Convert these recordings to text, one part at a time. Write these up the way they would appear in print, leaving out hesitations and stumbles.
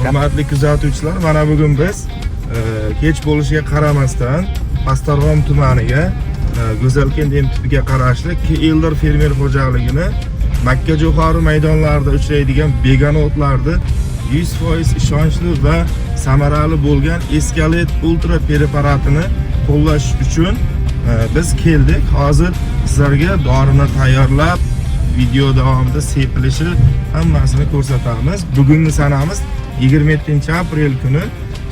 Hurmatli kuzatuvchilar, mana bugun biz kech bo'lishiga qaramasdan Pastdarg'om tumaniga Go'zalkent tipiga qarashli Keldor fermer xo'jaligini Makkajo'xori maydonlarida uchraydigan begona o'tlarni 100% ishonchli va samarali bo'lgan Escalet Ultra preparatini qo'llash uchun biz keldik. Hozir sizlarga dorini tayyorlab, video davomida sepilishi hammasini ko'rsatamiz. Bugungi sanamiz 27-aprel kuni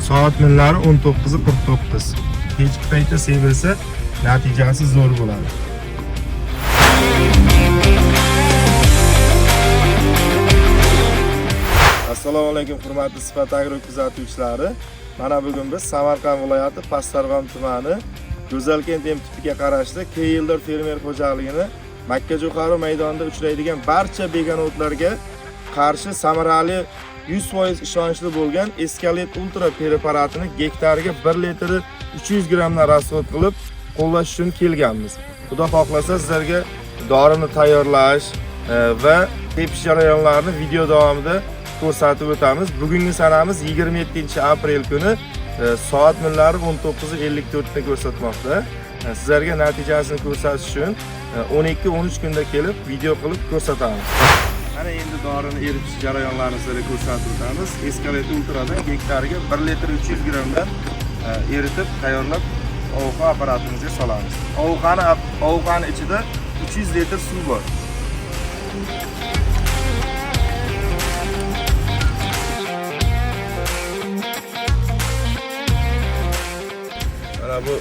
soat millari 19:49. Kechki paytda sevilsa natijasi zo'r bo'ladi. Assalomu alaykum hurmatli Sifat Agro kuzatuvchilari. Mana bugun biz Samarqand viloyati Pastdarg'om tumani Go'zalkent tipiga qarashli Keldor fermer xo'jaligini Makkajo'xori maydonida uchraydigan barcha begona o'tlarga qarshi samarali 100% ishonchli bo'lgan Escalet Ultra preparatini gektariga 1 litri 300 grammdan rasxod qilib qo'llash uchun kelganmiz. Xudo xohlasa sizlarga dorini tayyorlash va tepish jarayonlarini video davomida ko'rsatib o'tamiz. Bugungi sanamiz 27-aprel kuni soat millari 19:54 ni ko'rsatmoqda. Sizlarga natijasini ko'rsatish uchun 12-13 kunda kelib video qilib ko'rsatamiz. Mana endi dorini eritish jarayonlarini sizlarga ko'rsatib o'tamiz. Escalet Ultra'dan gektariga 1 litr 300 grammdan eritib tayyorlab ovuqa apparatimizga solamiz. Ovuqani ichida 300 litr suv bor. Mana bu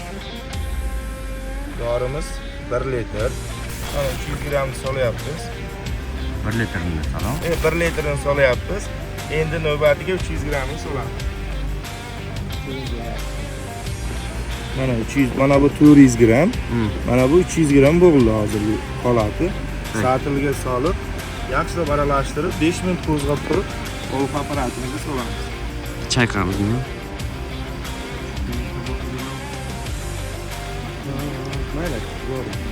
dorimiz 1 litr. Mana 300 gramm solyapmiz. 1 litrini solamiz. 1 litrini solyapmiz. Endi navbatiga 300 grammni solamiz. Mana bu 400 gram. Mana bu 300 gram bo'ldi hozirgi holati. Satilga solib, yaxshilab aralashtirib 5 minut qo'zg'ab turib, ovuq apparatimizga solamiz. Chayqamizmi? Mayli, to'g'ri.